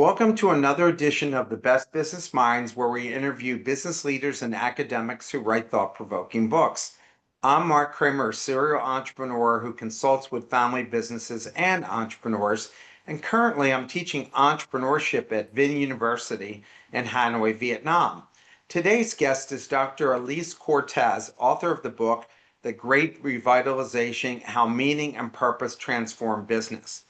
Welcome to another edition of the Best Business Minds, where we interview business leaders and academics who write thought-provoking books. I'm Marc Kramer, a serial entrepreneur who consults with family businesses and entrepreneurs, and currently I'm teaching entrepreneurship at Vinh University in Hanoi, Vietnam. Today's guest is Dr. Alise Cortez, author of the book, The Great Revitalization: How Meaning and Purpose Transform Business.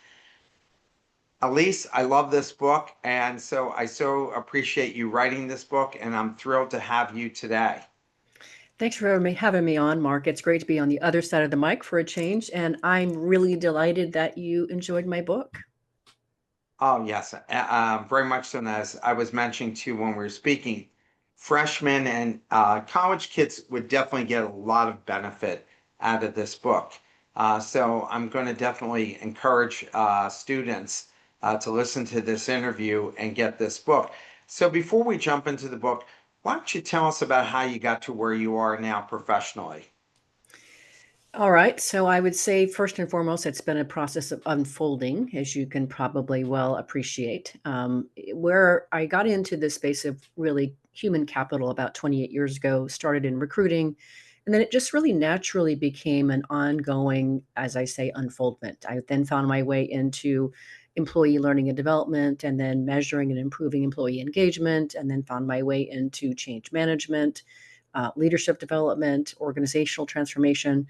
Alise, I love this book, and so I so appreciate you writing this book, and I'm thrilled to have you today. Thanks for having me on, Mark. It's great to be on the other side of the mic for a change, and I'm really delighted that you enjoyed my book. Oh, yes, very much so. And as I was mentioning to you when we were speaking, freshmen and college kids would definitely get a lot of benefit out of this book. So I'm going to definitely encourage students to listen to this interview and get this book. So before we jump into the book, why don't you tell us about how you got to where you are now professionally? All right. So I would say, first and foremost, it's been a process of unfolding, as you can probably well appreciate. Where I got into this space of really human capital about 28 years ago, started in recruiting, and then it just really naturally became an ongoing, as I say, unfoldment. I then found my way into employee learning and development, and then measuring and improving employee engagement, and then found my way into change management, leadership development, organizational transformation.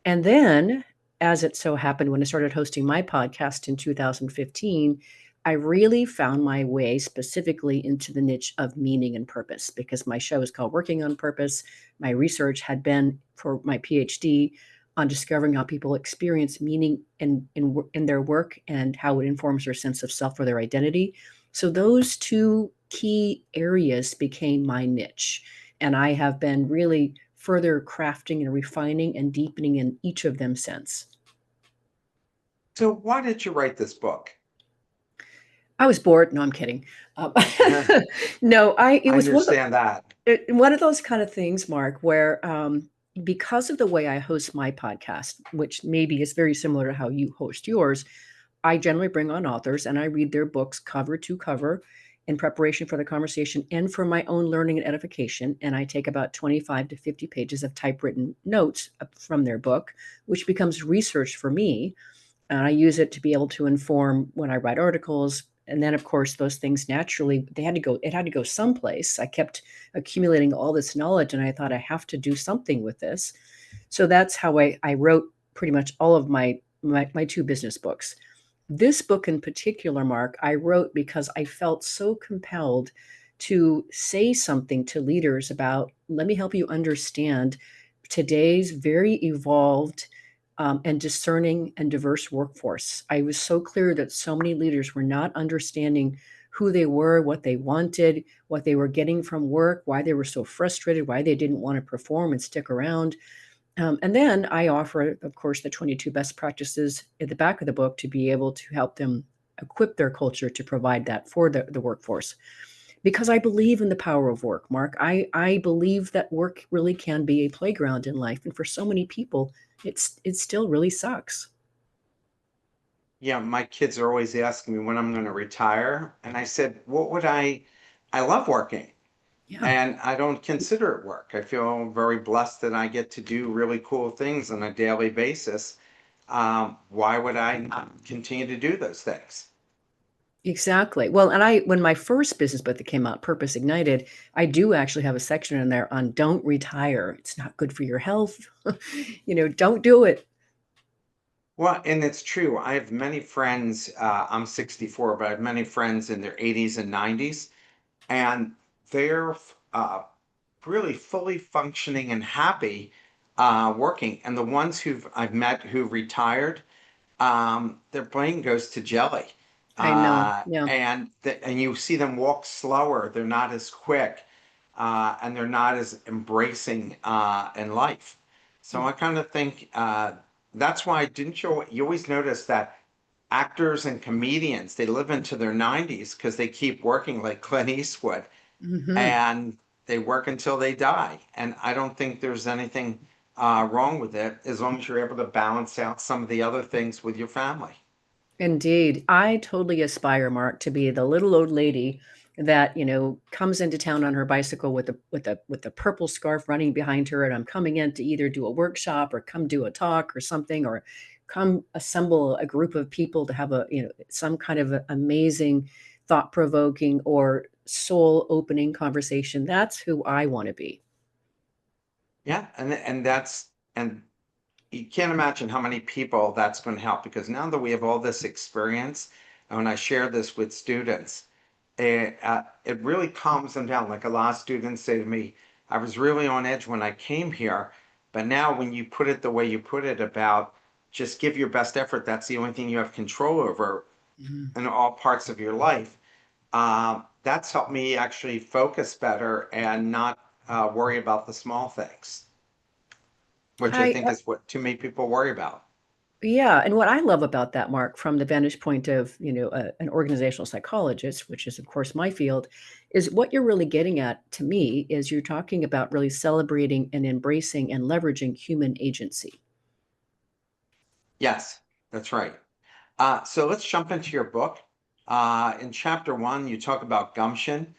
And then, as it so happened, when I started hosting my podcast in 2015, I really found my way specifically into the niche of meaning and purpose, because my show is called Working on Purpose. My research had been for my PhD on discovering how people experience meaning in their work and how it informs their sense of self or their identity. So those two key areas became my niche. And I have been really further crafting and refining and deepening in each of them since. So why did you write this book? I was bored. No, I'm kidding. Um, I no, it was understand that. one of those kind of things, Mark, where because of the way I host my podcast, which maybe is very similar to how you host yours, I generally bring on authors and I read their books cover to cover in preparation for the conversation and for my own learning and edification. And I take about 25 to 50 pages of typewritten notes from their book, which becomes research for me. And I use it to be able to inform when I write articles. And then, of course, those things naturally, it had to go someplace. I kept accumulating all this knowledge and I thought I have to do something with this. So that's how I wrote pretty much all of my two business books. This book in particular, Mark, I wrote because I felt so compelled to say something to leaders about, let me help you understand today's very evolved and discerning and diverse workforce. I was so clear that so many leaders were not understanding who they were, what they wanted, what they were getting from work, why they were so frustrated, why they didn't want to perform and stick around. And then I offer, of course, the 22 best practices at the back of the book to be able to help them equip their culture to provide that for the workforce. Because I believe in the power of work, Mark. I believe that work really can be a playground in life. And for so many people, it still really sucks. Yeah, my kids are always asking me when I'm going to retire. And I said, I love working Yeah. and I don't consider it work. I feel very blessed that I get to do really cool things on a daily basis. Why would I not continue to do those things? Exactly. Well, and when my first business book that came out, Purpose Ignited, I do actually have a section in there on don't retire. It's not good for your health. Don't do it. Well, and it's true. I have many friends, I'm 64, but I have many friends in their 80s and 90s, and they're really fully functioning and happy working. And the ones I've met who retired, their brain goes to jelly, I know. Yeah. and you see them walk slower. They're not as quick, and they're not as embracing in life. So I kind of think that's why didn't you always notice that actors and comedians they live into their 90s because they keep working like Clint Eastwood Hmm. and they work until they die. And I don't think there's anything wrong with it as long as you're able to balance out some of the other things with your family. Indeed. I totally aspire, Mark, to be the little old lady that, comes into town on her bicycle with a purple scarf running behind her, and I'm coming in to either do a workshop or come do a talk or something, or come assemble a group of people to have some kind of amazing, thought-provoking or soul-opening conversation. That's who I want to be. Yeah, and you can't imagine how many people that's going to help, because now that we have all this experience, and when I share this with students, it really calms them down. Like a lot of students say to me, I was really on edge when I came here, but now when you put it the way you put it about just give your best effort, that's the only thing you have control over Mhm. in all parts of your life. That's helped me actually focus better and not worry about the small things, which I I think is what too many people worry about. Yeah, and what I love about that, Mark, from the vantage point of, an organizational psychologist, which is, of course, my field, is what you're really getting at to me is you're talking about really celebrating and embracing and leveraging human agency. Yes, that's right. So let's jump into your book. In chapter one, you talk about gumption.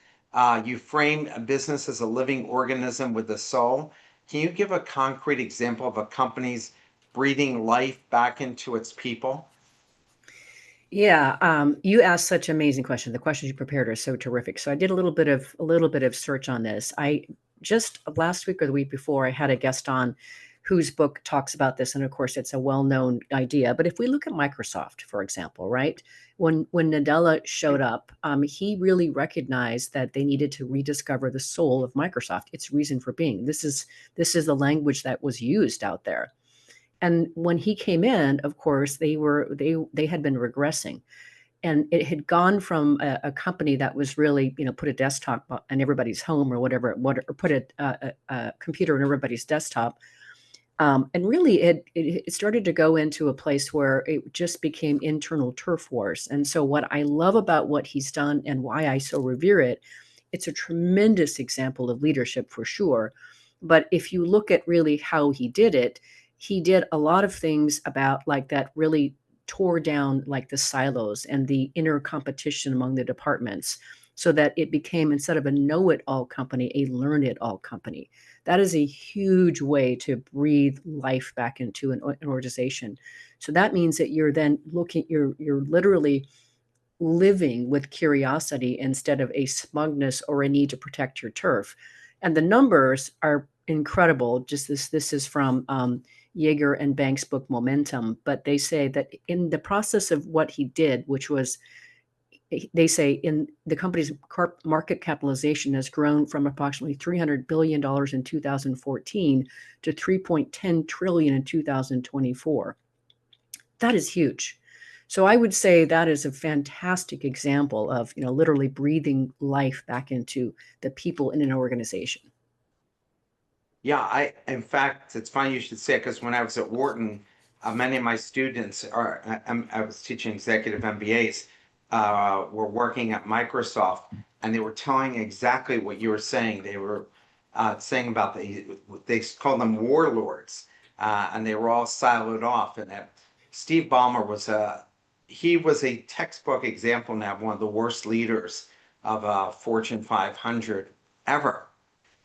You frame a business as a living organism with a soul. Can you give a concrete example of a company's breathing life back into its people? Yeah, you asked such amazing questions. The questions you prepared are so terrific. So I did a little bit of search on this. I just last week or the week before I had a guest on whose book talks about this, and of course it's a well-known idea. But if we look at Microsoft, for example, right? When Nadella showed up, he really recognized that they needed to rediscover the soul of Microsoft, its reason for being. This is the language that was used out there. And when he came in, of course, they had been regressing, and it had gone from a company that was really, put a desktop in everybody's home or whatever, or put a computer in everybody's desktop, and really it started to go into a place where it just became internal turf wars. And so, what I love about what he's done and why I so revere it, it's a tremendous example of leadership for sure. But if you look at really how he did it, he did a lot of things about like that really tore down like the silos and the inner competition among the departments, so that it became, instead of a know-it-all company, a learn-it-all company. That is a huge way to breathe life back into an organization. So that means that you're literally living with curiosity instead of a smugness or a need to protect your turf. And the numbers are incredible. Just this is from Yeager and Banks' book Momentum, but they say that in the process of what he did, which was, they say, in the company's market capitalization has grown from approximately $300 billion in 2014 to 3.10 trillion in 2024. That is huge. So I would say that is a fantastic example of, literally breathing life back into the people in an organization. Yeah, in fact, it's funny you should say it, because when I was at Wharton, many of my students I was teaching executive MBAs, were working at Microsoft, and they were telling exactly what you were saying. They were saying about they called them warlords, and they were all siloed off. And that Steve Ballmer he was a textbook example now of one of the worst leaders of Fortune 500 ever.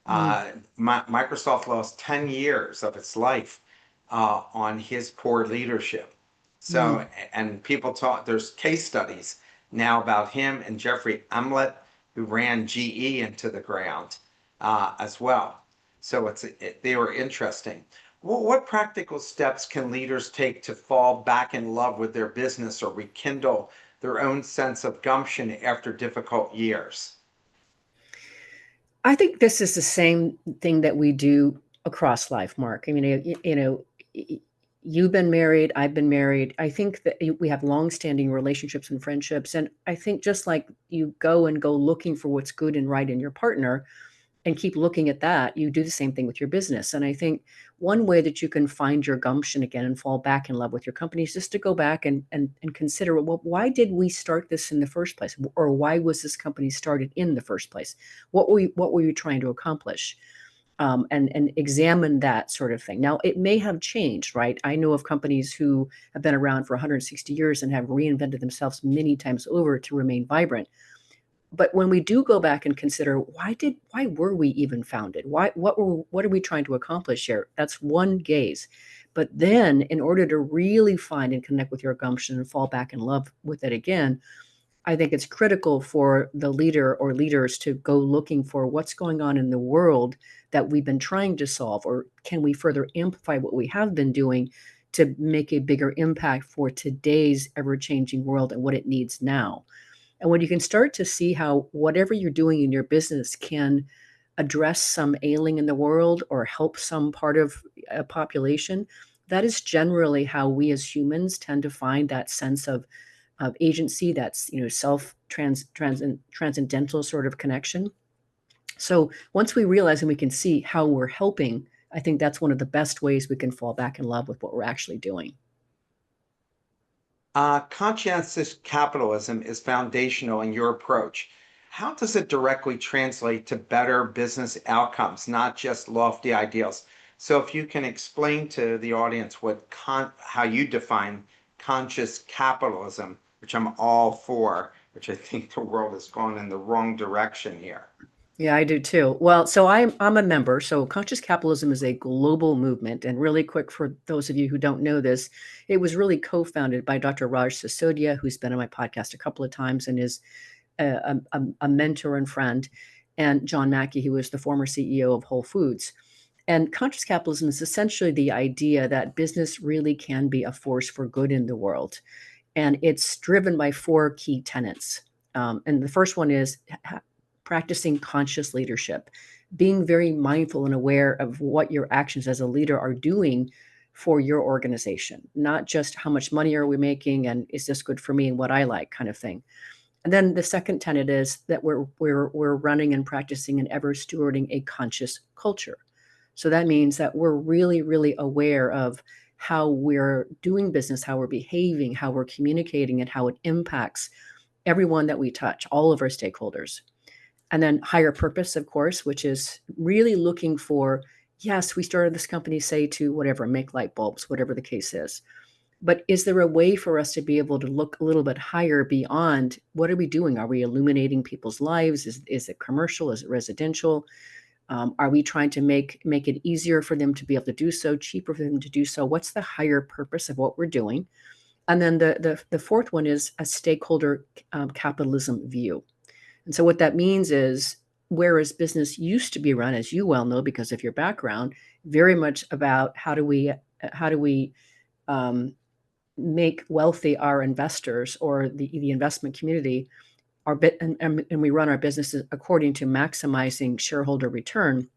Mm, Microsoft lost 10 years of its life on his poor leadership. So, mm, and people talk, there's case studies now about him and Jeffrey Umlet, who ran GE into the ground as well. So they were interesting. Well, what practical steps can leaders take to fall back in love with their business or rekindle their own sense of gumption after difficult years? I think this is the same thing that we do across life, Mark. I mean, you've been married, I've been married. I think that we have long-standing relationships and friendships, and I think just like you go looking for what's good and right in your partner, and keep looking at that, you do the same thing with your business. And I think one way that you can find your gumption again and fall back in love with your company is just to go back and consider, well, why did we start this in the first place? Or why was this company started in the first place? What were you trying to accomplish? and examine that sort of thing. Now, it may have changed, right? I know of companies who have been around for 160 years and have reinvented themselves many times over to remain vibrant. But when we do go back and consider why were we even founded? What are we trying to accomplish here? That's one gaze. But then in order to really find and connect with your gumption and fall back in love with it again, I think it's critical for the leader or leaders to go looking for what's going on in the world that we've been trying to solve, or can we further amplify what we have been doing to make a bigger impact for today's ever-changing world and what it needs now. And when you can start to see how whatever you're doing in your business can address some ailing in the world or help some part of a population, that is generally how we as humans tend to find that sense of agency, that's transcendental sort of connection. So once we realize and we can see how we're helping, I think that's one of the best ways we can fall back in love with what we're actually doing. Conscientious capitalism is foundational in your approach. How does it directly translate to better business outcomes, not just lofty ideals? So, if you can explain to the audience how you define conscious capitalism, which I'm all for, which I think the world has gone in the wrong direction here. Yeah, I do too. Well, so I'm a member. So conscious capitalism is a global movement. And really quick for those of you who don't know this, it was really co-founded by Dr. Raj Sisodia, who's been on my podcast a couple of times and is a mentor and friend, and John Mackey, who was the former CEO of Whole Foods. And conscious capitalism is essentially the idea that business really can be a force for good in the world. And it's driven by four key tenets. And the first one is practicing conscious leadership, being very mindful and aware of what your actions as a leader are doing for your organization, not just how much money are we making and is this good for me and what I like kind of thing. And then the second tenet is that we're running and practicing and ever stewarding a conscious culture. So that means that we're really, really aware of how we're doing business, how we're behaving, how we're communicating, and how it impacts everyone that we touch, all of our stakeholders. And then higher purpose, of course, which is really looking for, yes, we started this company, say, to whatever, make light bulbs, whatever the case is. But is there a way for us to be able to look a little bit higher beyond what are we doing? Are we illuminating people's lives? Is it commercial? Is it residential? Are we trying to make it easier for them to be able to do so, cheaper for them to do so? What's the higher purpose of what we're doing? And then the fourth one is a stakeholder capitalism view. And so what that means is, whereas business used to be run, as you well know because of your background, very much about how do we make wealthy our investors or the investment community, and we run our businesses according to maximizing shareholder return.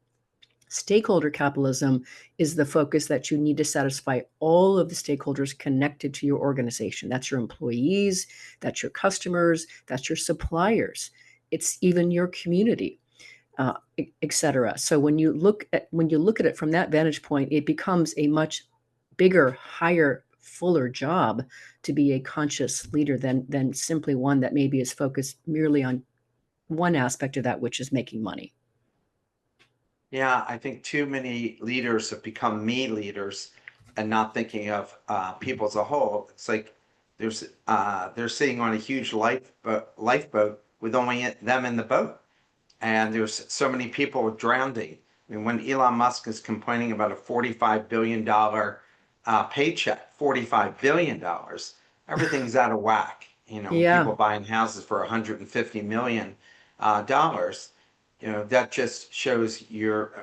Stakeholder capitalism is the focus that you need to satisfy all of the stakeholders connected to your organization. That's your employees, that's your customers, that's your suppliers. It's even your community, et cetera. So when you look at it from that vantage point, it becomes a much bigger, higher, fuller job to be a conscious leader than simply one that maybe is focused merely on one aspect of that, which is making money. Yeah, I think too many leaders have become me leaders and not thinking of people as a whole. It's like they're sitting on a huge lifeboat with only them in the boat, and there's so many people drowning. I mean, when Elon Musk is complaining about a $45 billion paycheck, $45 billion, everything's out of whack. When Yeah. people buying houses for $150 million, that just shows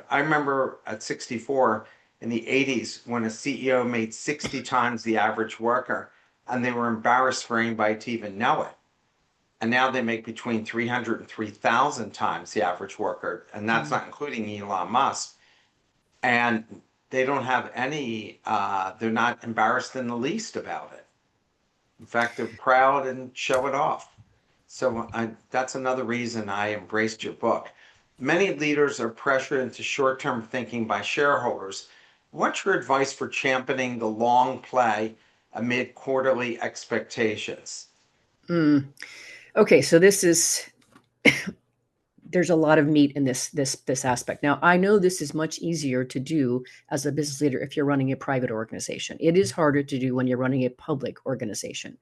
I remember at 64 in the 80s when a CEO made 60 times the average worker, and they were embarrassed for anybody to even know it. And now they make between 300 and 3,000 times the average worker, and that's Mm. not including Elon Musk. And they don't have they're not embarrassed in the least about it. In fact, they're proud and show it off. So that's another reason I embraced your book. Many leaders are pressured into short-term thinking by shareholders. What's your advice for championing the long play amid quarterly expectations? Mm. Okay, so this is there's a lot of meat in this aspect. Now, I know this is much easier to do as a business leader if you're running a private organization. It is harder to do when you're running a public organization.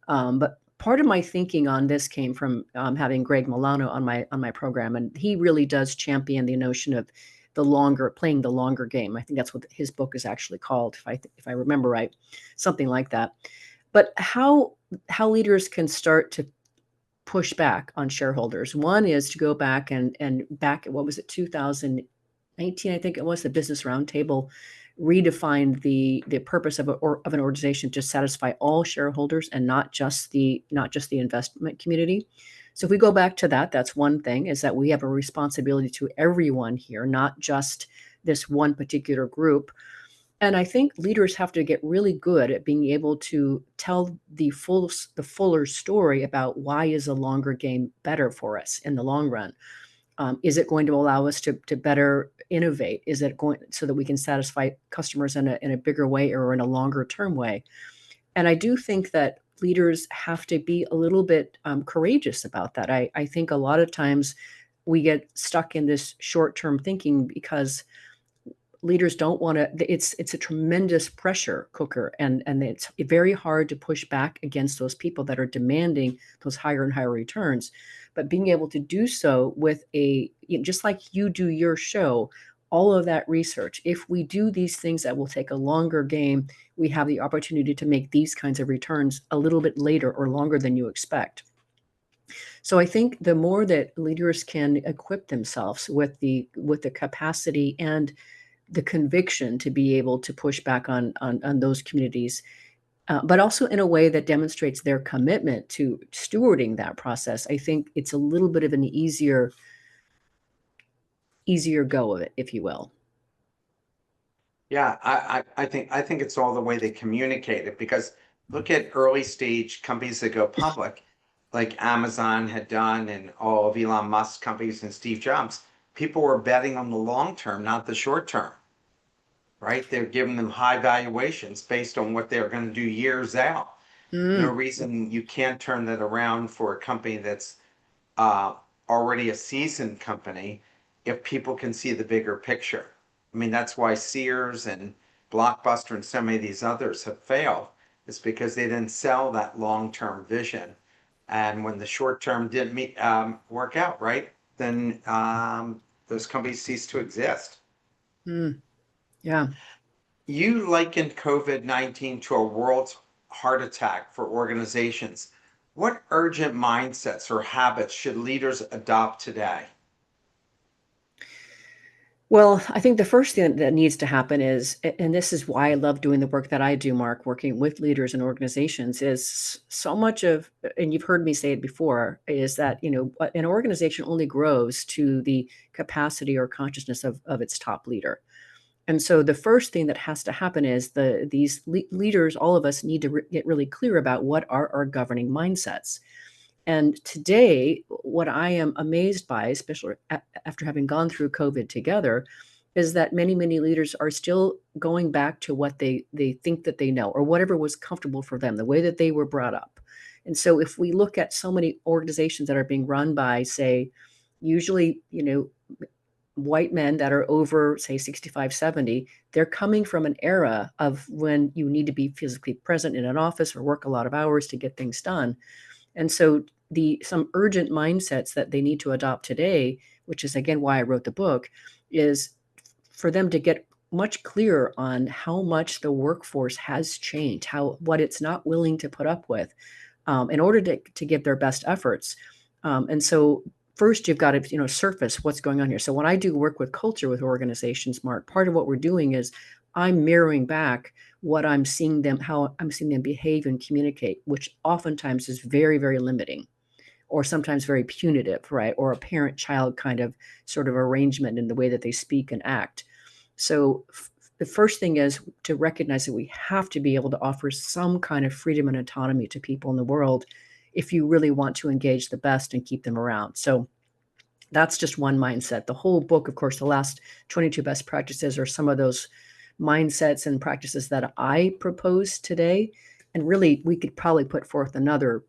But part of my thinking on this came from having Greg Milano on my program, and he really does champion the notion of playing the longer game. I think that's what his book is actually called, if I remember right, something like that. But how leaders can start to push back on shareholders. One is to go back and back at, what was it, 2019, I think it was, the Business Roundtable redefined the purpose of an organization to satisfy all shareholders and not just the investment community. So if we go back to that, that's one thing, is that we have a responsibility to everyone here, not just this one particular group. And I think leaders have to get really good at being able to tell the fuller story about why is a longer game better for us in the long run. Is it going to allow us to better innovate? Is it going so that we can satisfy customers in a bigger way or in a longer term way? And I do think that leaders have to be a little bit courageous about that. I think a lot of times we get stuck in this short term thinking because leaders don't want to. It's a tremendous pressure cooker, and it's very hard to push back against those people that are demanding those higher and higher returns. But being able to do so with just like you do your show, all of that research, if we do these things that will take a longer game, we have the opportunity to make these kinds of returns a little bit later or longer than you expect. So I think the more that leaders can equip themselves with the capacity and the conviction to be able to push back on those communities, but also in a way that demonstrates their commitment to stewarding that process. I think it's a little bit of an easier go of it, if you will. Yeah, I think it's all the way they communicate it, because look at early stage companies that go public, like Amazon had done, and all of Elon Musk's companies and Steve Jobs. People were betting on the long term, not the short term, right? They're giving them high valuations based on what they're going to do years out. No Mm, reason you can't turn that around for a company that's uh, already a seasoned company if people can see the bigger picture. I mean, that's why Sears and Blockbuster and so many of these others have failed. It's because they didn't sell that long-term vision. And when the short term didn't work out, right, then those companies cease to exist. mm, yeah. You likened COVID-19 to a world's heart attack for organizations. What urgent mindsets or habits should leaders adopt today? Well, I think the first thing that needs to happen is, and this is why I love doing the work that I do, Mark, working with leaders and organizations, is so much of, and you've heard me say it before, is that, an organization only grows to the capacity or consciousness of its top leader. And so the first thing that has to happen is these leaders, all of us need to get really clear about what are our governing mindsets. And today, what I am amazed by, especially after having gone through COVID together, is that many leaders are still going back to what they think that they know, or whatever was comfortable for them, the way that they were brought up. And so if we look at so many organizations that are being run by, say, usually, white men that are over, say, 65, 70, they're coming from an era of when you need to be physically present in an office or work a lot of hours to get things done. And so some urgent mindsets that they need to adopt today, which is again why I wrote the book, is for them to get much clearer on how much the workforce has changed, what it's not willing to put up with, in order to give their best efforts. And so first you've got to surface what's going on here. So when I do work with culture with organizations, Mark, part of what we're doing is I'm mirroring back how I'm seeing them behave and communicate, which oftentimes is very, very limiting, or sometimes very punitive, right? Or a parent-child kind of sort of arrangement in the way that they speak and act. So the first thing is to recognize that we have to be able to offer some kind of freedom and autonomy to people in the world if you really want to engage the best and keep them around. So that's just one mindset. The whole book, of course, the last 22 best practices are some of those mindsets and practices that I propose today. And really, we could probably put forth another,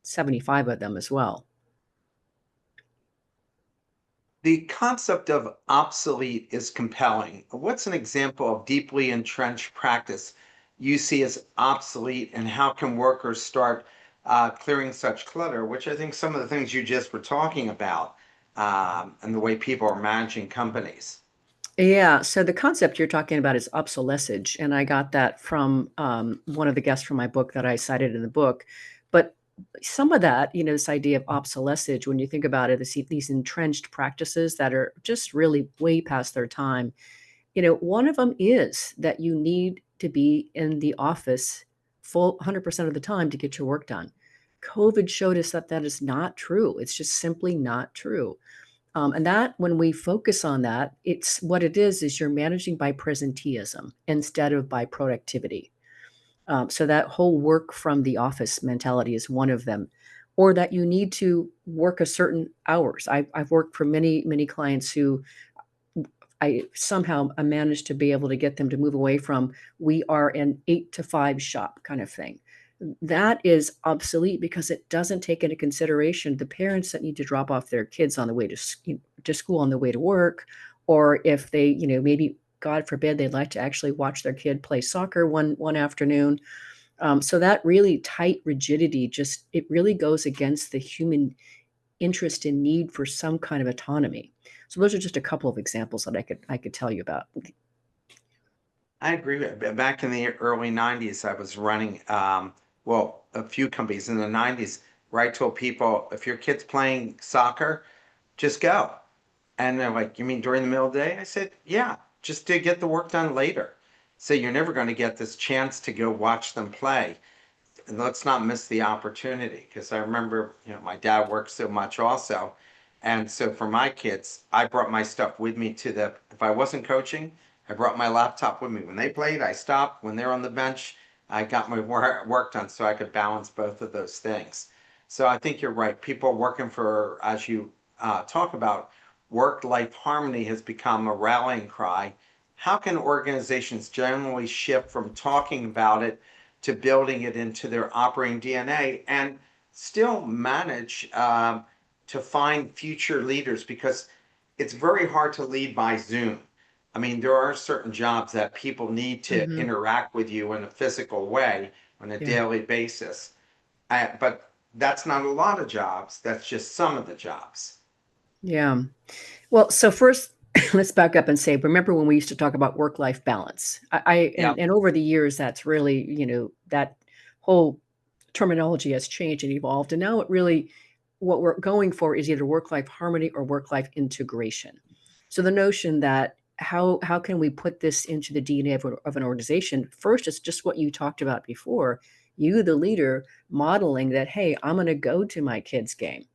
75 of them as well. The concept of obsolete is compelling. What's an example of deeply entrenched practice you see as obsolete, and how can workers start clearing such clutter? Which I think some of the things you just were talking about, and the way people are managing companies. Yeah, so the concept you're talking about is obsolescence, and I got that from one of the guests from my book that I cited in the book. But some of that, this idea of obsolescence, when you think about it, these entrenched practices that are just really way past their time. One of them is that you need to be in the office full 100% of the time to get your work done. COVID showed us that that is not true. It's just simply not true. And that when we focus on that, it's what it is you're managing by presenteeism instead of by productivity. So that whole work from the office mentality is one of them, or that you need to work a certain hours. I've worked for many, many clients who I somehow managed to be able to get them to move away from we are an 8 to 5 shop kind of thing. That is obsolete because it doesn't take into consideration the parents that need to drop off their kids on the way to school on the way to work, or if they, maybe God forbid they'd like to actually watch their kid play soccer one afternoon. So that really tight rigidity just it really goes against the human interest and need for some kind of autonomy. So those are just a couple of examples that I could tell you about. I agree. Back in the early 90s, I was running, well, a few companies in the 90s where I told people, if your kid's playing soccer, just go. And they're like, you mean during the middle of the day? I said, yeah, just to get the work done later. So you're never going to get this chance to go watch them play. And let's not miss the opportunity, because I remember, my dad worked so much also. And so for my kids, I brought my stuff with me if I wasn't coaching, I brought my laptop with me. When they played, I stopped. When they're on the bench, I got my work done so I could balance both of those things. So I think you're right. People working for, as you talk about, work-life harmony has become a rallying cry. How can organizations generally shift from talking about it to building it into their operating DNA and still manage to find future leaders? Because it's very hard to lead by Zoom. I mean, there are certain jobs that people need to Hmm. interact with you in a physical way on a Yeah. daily basis. But that's not a lot of jobs. That's just some of the jobs. Yeah. Well, so first, let's back up and say, remember when we used to talk about work-life balance? Yeah. And over the years, that's really, that whole terminology has changed and evolved. And now what we're going for is either work-life harmony or work-life integration. So the notion that how can we put this into the DNA of an organization? First, it's just what you talked about before. You, the leader, modeling that, hey, I'm going to go to my kid's game.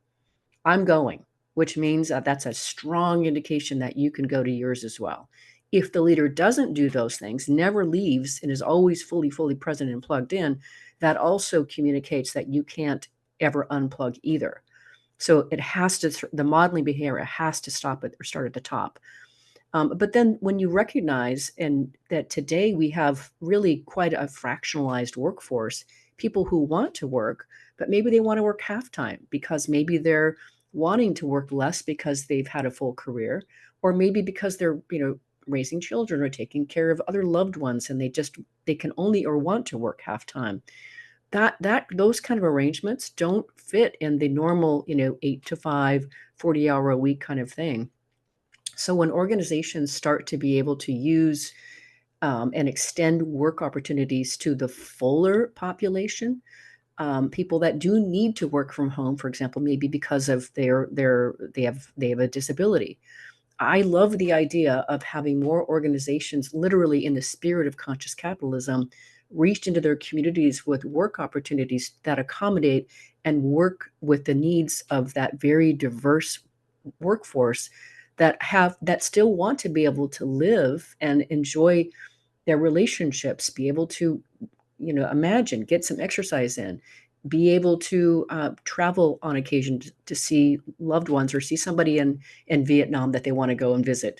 I'm going, which means that that's a strong indication that you can go to yours as well. If the leader doesn't do those things, never leaves, and is always fully present and plugged in, that also communicates that you can't ever unplug either. So it has to, the modeling behavior has to stop at or start at the top. But then when you recognize and that today we have really quite a fractionalized workforce, people who want to work, but maybe they want to work half time because maybe they're wanting to work less because they've had a full career, or maybe because they're, raising children or taking care of other loved ones and they can only or want to work half time. That those kind of arrangements don't fit in the normal, 8 to 5, 40-hour a week kind of thing. So when organizations start to be able to use and extend work opportunities to the fuller population, people that do need to work from home, for example, maybe because of they have a disability. I love the idea of having more organizations, literally in the spirit of conscious capitalism, reached into their communities with work opportunities that accommodate and work with the needs of that very diverse workforce that still want to be able to live and enjoy their relationships, be able to, imagine, get some exercise in, be able to travel on occasion to see loved ones or see somebody in Vietnam that they want to go and visit.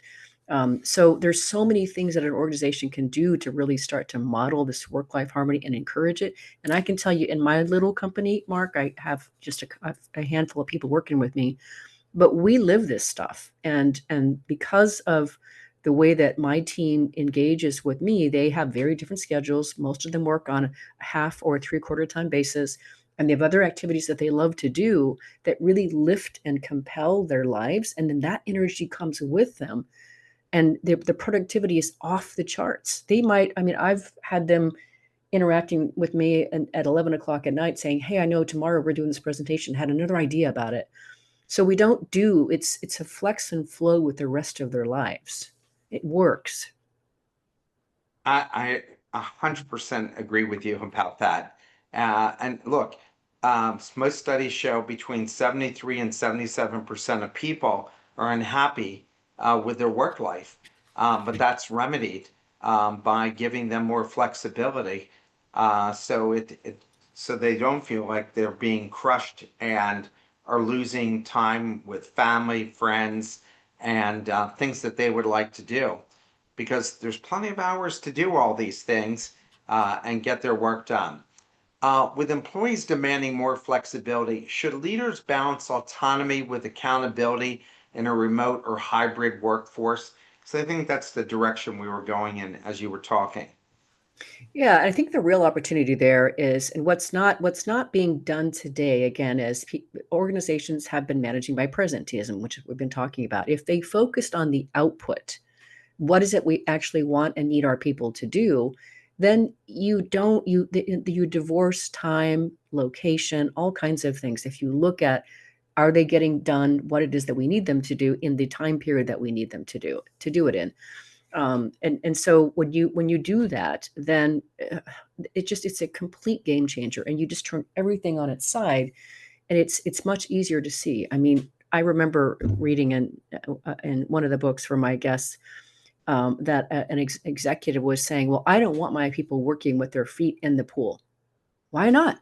So there's so many things that an organization can do to really start to model this work-life harmony and encourage it. And I can tell you, in my little company, Mark, I have just a handful of people working with me. but we live this stuff. And because of the way that my team engages with me, they have very different schedules. Most of them work on a half or three-quarter time basis, and they have other activities that they love to do that really lift and compel their lives, and then that energy comes with them, and the productivity is off the charts. They might, I mean, I've had them interacting with me at 11 o'clock at night saying, hey, I know tomorrow we're doing this presentation, had another idea about it. So we don't do, it's a flex and flow with the rest of their lives. It works. I 100% agree with you about that. And look, most studies show between 73 and 77% of people are unhappy with their work life. But that's remedied by giving them more flexibility. So they don't feel like they're being crushed and are losing time with family, friends, and things that they would like to do, because there's plenty of hours to do all these things and get their work done. With employees demanding more flexibility, should leaders balance autonomy with accountability in a remote or hybrid workforce? So I think that's the direction we were going in as you were talking. Yeah, I think the real opportunity there is, and what's not being done today, again, is organizations have been managing by presenteeism, which we've been talking about. If they focused on the output, what is it we actually want and need our people to do, then you don't you divorce time, location, all kinds of things. If you look at, are they getting done what it is that we need them to do in the time period that we need them to do it in? And so when you do that, then it's a complete game changer, and you just turn everything on its side, and it's much easier to see. I mean, I remember reading in one of the books for my guests, that an executive was saying, "Well, I don't want my people working with their feet in the pool." Why not?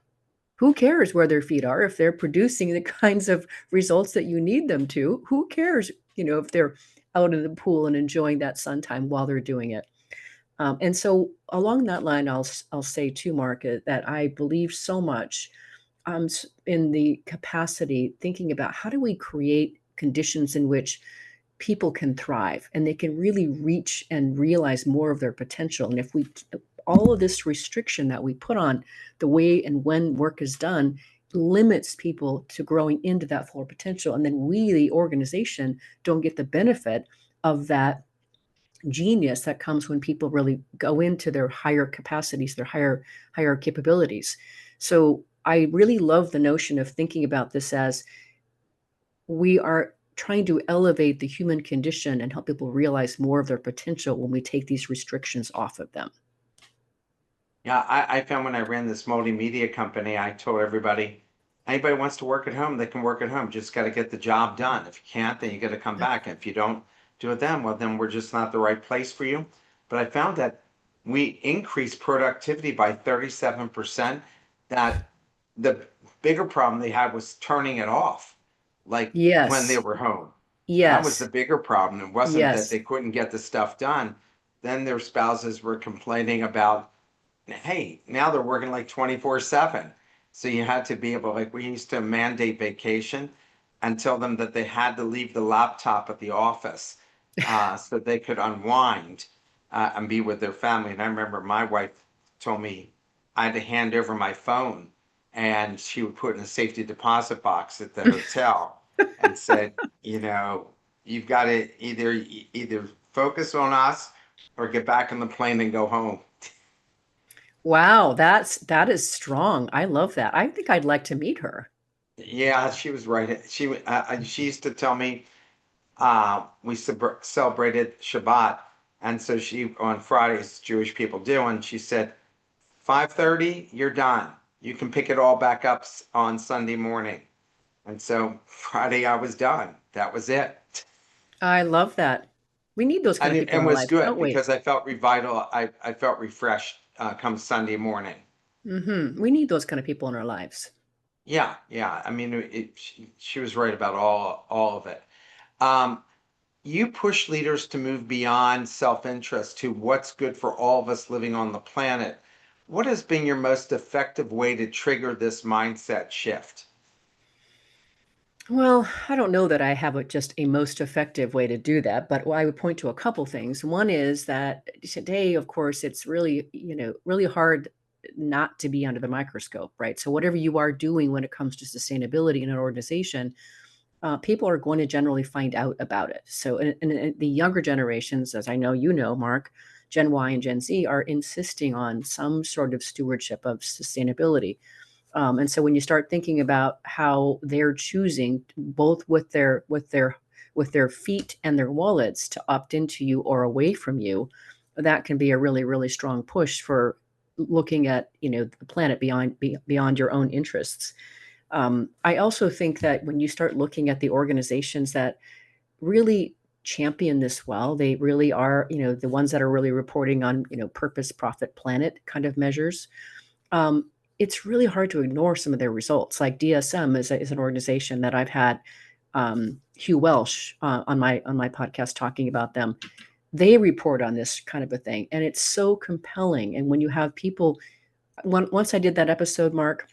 Who cares where their feet are if they're producing the kinds of results that you need them to? Who cares, if they're out in the pool and enjoying that sun time while they're doing it? And so along that line, I'll say too, Mark, that I believe so much in the capacity, thinking about how do we create conditions in which people can thrive and they can really reach and realize more of their potential. And if we, all of this restriction that we put on the way and when work is done, limits people to growing into that full potential. And then we, the organization, don't get the benefit of that genius that comes when people really go into their higher capacities, their higher capabilities. So I really love the notion of thinking about this as we are trying to elevate the human condition and help people realize more of their potential when we take these restrictions off of them. Yeah, I found when I ran this multimedia company, I told everybody, anybody wants to work at home, they can work at home. Just got to get the job done. If you can't, then you got to come back. If you don't do it then, well, then we're just not the right place for you. But I found that we increased productivity by 37%. That the bigger problem they had was turning it off, like when they Yes. were home. That was the Yes. bigger problem. It wasn't that Yes. they couldn't get the stuff done. Then their spouses were complaining about, hey, now they're working like 24/7. So you had to be able, like we used to mandate vacation and tell them that they had to leave the laptop at the office so they could unwind and be with their family. And I remember my wife told me I had to hand over my phone, and she would put in a safety deposit box at the hotel and said, you know, you've got to either focus on us or get back on the plane and go home. Wow, that is strong. I love that. I think I'd like to meet her. Yeah, she was right. She used to tell me we celebrated Shabbat, and so she on Fridays Jewish people do, and she said 5:30 you're done. You can pick it all back up on Sunday morning. And so Friday I was done. That was it. I love that. We need those kind And of it people in and our was lives, good don't we? because I felt revital. I felt refreshed come Sunday morning. We need those kind of people in our lives. Yeah, yeah. I mean, she was right about all of it. Um, You push leaders to move beyond self-interest to what's good for all of us living on the planet. What has been your most effective way to trigger this mindset shift? Well, I don't know that I have just a most effective way to do that, but I would point to a couple things. One is that today, of course, it's really, really hard not to be under the microscope, right? So whatever you are doing when it comes to sustainability in an organization, people are going to generally find out about it. So in the younger generations, as I know you know, Mark, Gen Y and Gen Z are insisting on some sort of stewardship of sustainability. And so when you start thinking about how they're choosing both with their feet and their wallets to opt into you or away from you, that can be a really, really strong push for looking at the planet beyond your own interests. I also think that when you start looking at the organizations that really champion this well, they really are, the ones that are really reporting on, purpose, profit, planet kind of measures. um, it's really hard to ignore some of their results. Like DSM is an organization that I've had Hugh Welsh on my podcast talking about them. They report on this kind of a thing, and it's so compelling. And when you have people, once I did that episode, Mark,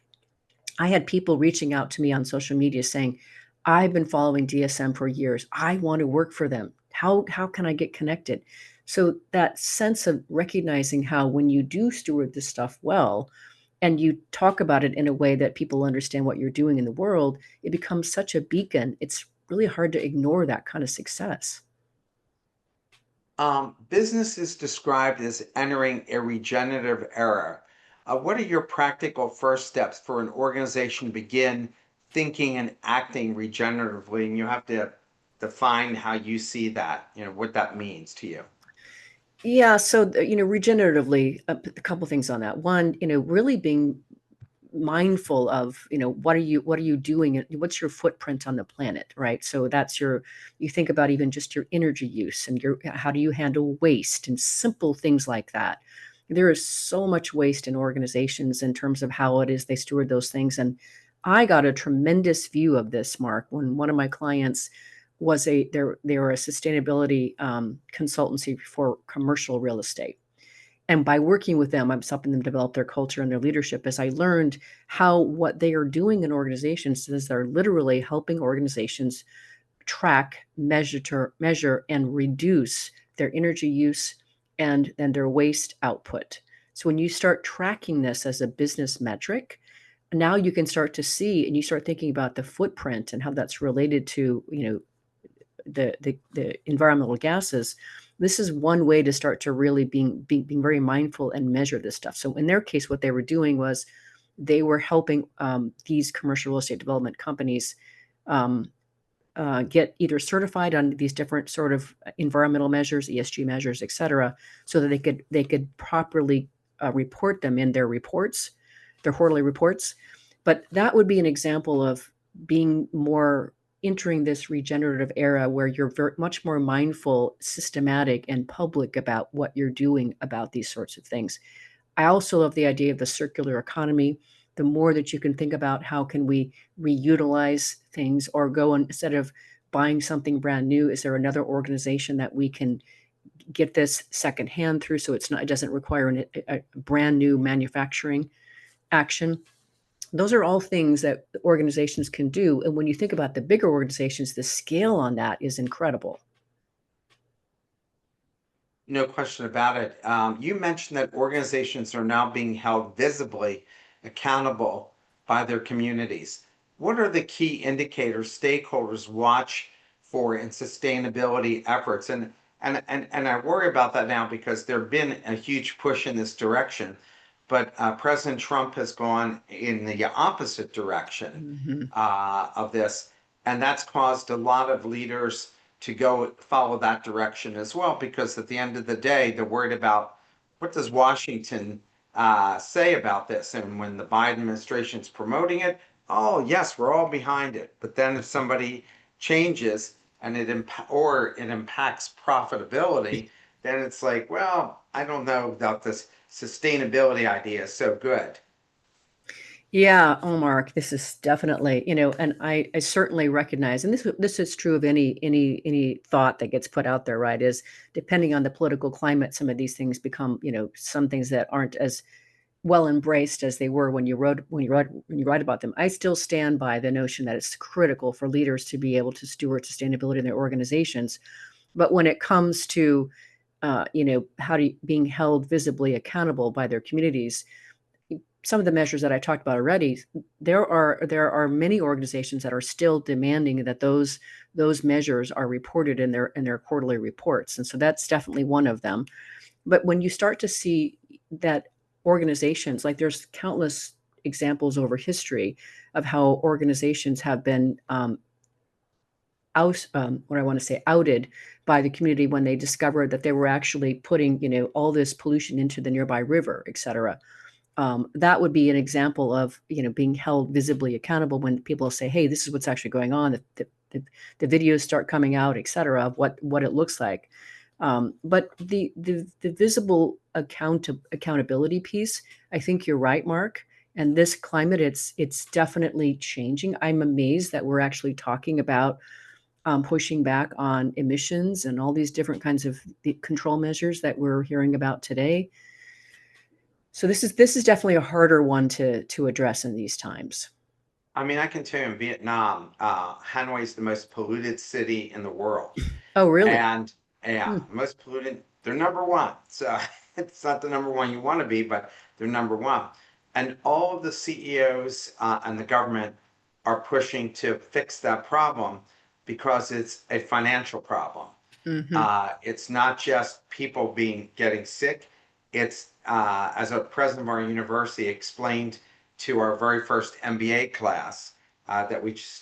I had people reaching out to me on social media saying, "I've been following DSM for years. I want to work for them. How can I get connected?" So that sense of recognizing how when you do steward this stuff well, and you talk about it in a way that people understand what you're doing in the world, it becomes such a beacon. It's really hard to ignore that kind of success. Business is described as entering a regenerative era. What are your practical first steps for an organization to begin thinking and acting regeneratively? And you have to define how you see that, what that means to you. Yeah, so regeneratively, a couple things on that. One, really being mindful of what are you doing and what's your footprint on the planet, right? So that's you think about even just your energy use and your how do you handle waste and simple things like that. There is so much waste in organizations in terms of how it is they steward those things. And I got a tremendous view of this, Mark, when one of my clients was they were a sustainability consultancy for commercial real estate. And by working with them, I'm helping them develop their culture and their leadership. As I learned how what they are doing in organizations is they're literally helping organizations track, measure, and reduce their energy use and their waste output. So when you start tracking this as a business metric, now you can start to see and you start thinking about the footprint and how that's related to the environmental gases. This is one way to start to really being very mindful and measure this stuff. So in their case, what they were doing was they were helping these commercial real estate development companies um, get either certified on these different sort of environmental measures, ESG measures, et cetera, so that they could properly report them in their reports, their quarterly reports. But that would be an example of being more entering this regenerative era where you're very much more mindful, systematic, and public about what you're doing about these sorts of things. I also love the idea of the circular economy. The more that you can think about how can we reutilize things or go and instead of buying something brand new, is there another organization that we can get this secondhand through so it doesn't require a brand new manufacturing action? Those are all things that organizations can do. And when you think about the bigger organizations, the scale on that is incredible. No question about it. You mentioned that organizations are now being held visibly accountable by their communities. What are the key indicators stakeholders watch for in sustainability efforts? And I worry about that now because there's been a huge push in this direction, but President Trump has gone in the opposite direction Mhm. of this, and that's caused a lot of leaders to go follow that direction as well, because at the end of the day, they're worried about what does Washington say about this. And when the Biden administration is promoting it, oh yes, we're all behind it. But then if somebody changes and it impacts profitability, then it's like, well, I don't know about this sustainability idea is so good. Yeah, oh, Mark, this is definitely, and I certainly recognize, and this is true of any thought that gets put out there, right? Is depending on the political climate, some of these things become, some things that aren't as well embraced as they were when you write about them, I still stand by the notion that it's critical for leaders to be able to steward sustainability in their organizations. But when it comes to being held visibly accountable by their communities, some of the measures that I talked about already, there are many organizations that are still demanding that those measures are reported in their quarterly reports, and so that's definitely one of them. But when you start to see that organizations, like there's countless examples over history of how organizations have been outed by the community when they discovered that they were actually putting, all this pollution into the nearby river, et cetera. That would be an example of, being held visibly accountable when people say, hey, this is what's actually going on. The videos start coming out, et cetera, of what it looks like. But the visible accountability piece, I think you're right, Mark. And this climate, it's definitely changing. I'm amazed that we're actually talking about pushing back on emissions and all these different kinds of the control measures that we're hearing about today. So this is definitely a harder one to address in these times. I mean, I can tell you in Vietnam, Hanoi is the most polluted city in the world. Oh, really? And yeah, Hmm. most polluted, they're number one. So it's not the number one you want to be, but they're number one. And all of the CEOs and the government are pushing to fix that problem because it's a financial problem. Hmm. It's not just people getting sick. It's as a president of our university explained to our very first MBA class that we just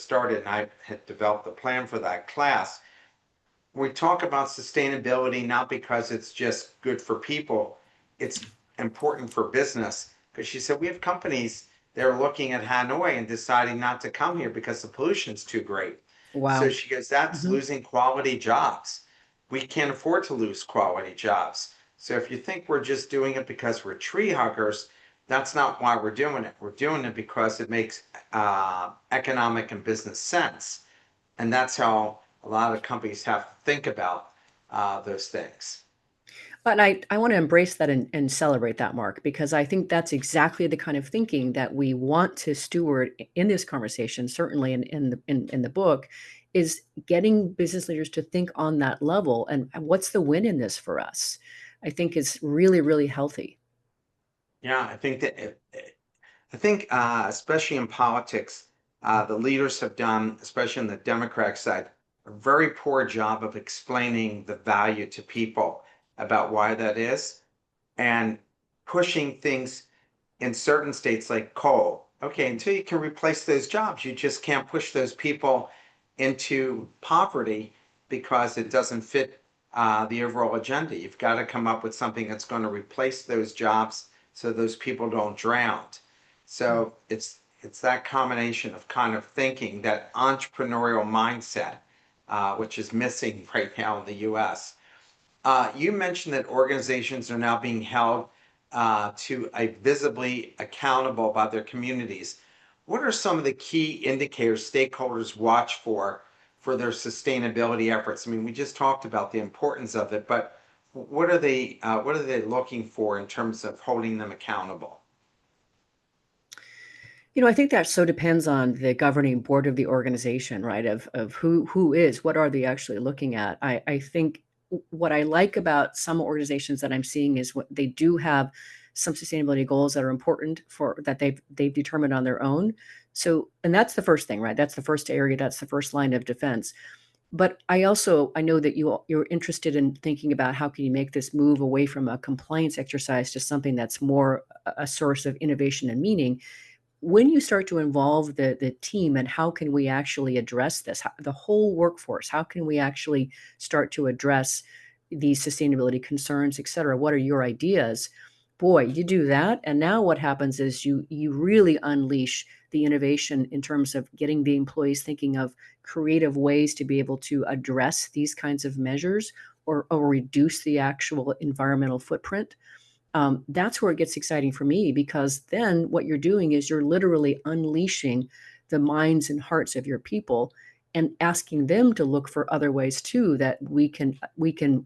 started, and I had developed a plan for that class. We talk about sustainability not because it's just good for people, it's important for business. Because she said we have companies that are looking at Hanoi and deciding not to come here because the pollution's too great. So Wow. she goes, that's Hmm. losing quality jobs. We can't afford to lose quality jobs. So if you think we're just doing it because we're tree huggers, that's not why we're doing it. We're doing it because it makes economic and business sense. And that's how a lot of companies have to think about those things. But I want to embrace that and celebrate that, Mark, because I think that's exactly the kind of thinking that we want to steward in this conversation, certainly in the book, is getting business leaders to think on that level and what's the win in this for us. I think is really, really healthy. Yeah, I think especially in politics, the leaders have done, especially on the Democratic side, a very poor job of explaining the value to people about why that is and pushing things in certain states like coal. Okay, until you can replace those jobs, you just can't push those people into poverty because it doesn't fit the overall agenda. You've got to come up with something that's going to replace those jobs so those people don't drown. So it's that combination of kind of thinking, that entrepreneurial mindset, which is missing right now in the U.S. You mentioned that organizations are now being held to a visibly accountable by their communities. What are some of the key indicators stakeholders watch for their sustainability efforts? I mean, we just talked about the importance of it, but what are they looking for in terms of holding them accountable? I think that so depends on the governing board of the organization, right? Of what are they actually looking at? I think what I like about some organizations that I'm seeing is what they do have some sustainability goals that are important for that they've determined on their own. So, and that's the first thing, right? That's the first area, that's the first line of defense. But I know that you're interested in thinking about how can you make this move away from a compliance exercise to something that's more a source of innovation and meaning. When you start to involve the team and how can we actually address this, the whole workforce, how can we actually start to address these sustainability concerns, et cetera? What are your ideas? Boy, you do that, and now what happens is you really unleash the innovation in terms of getting the employees thinking of creative ways to be able to address these kinds of measures or reduce the actual environmental footprint. That's where it gets exciting for me because then what you're doing is you're literally unleashing the minds and hearts of your people and asking them to look for other ways too that we can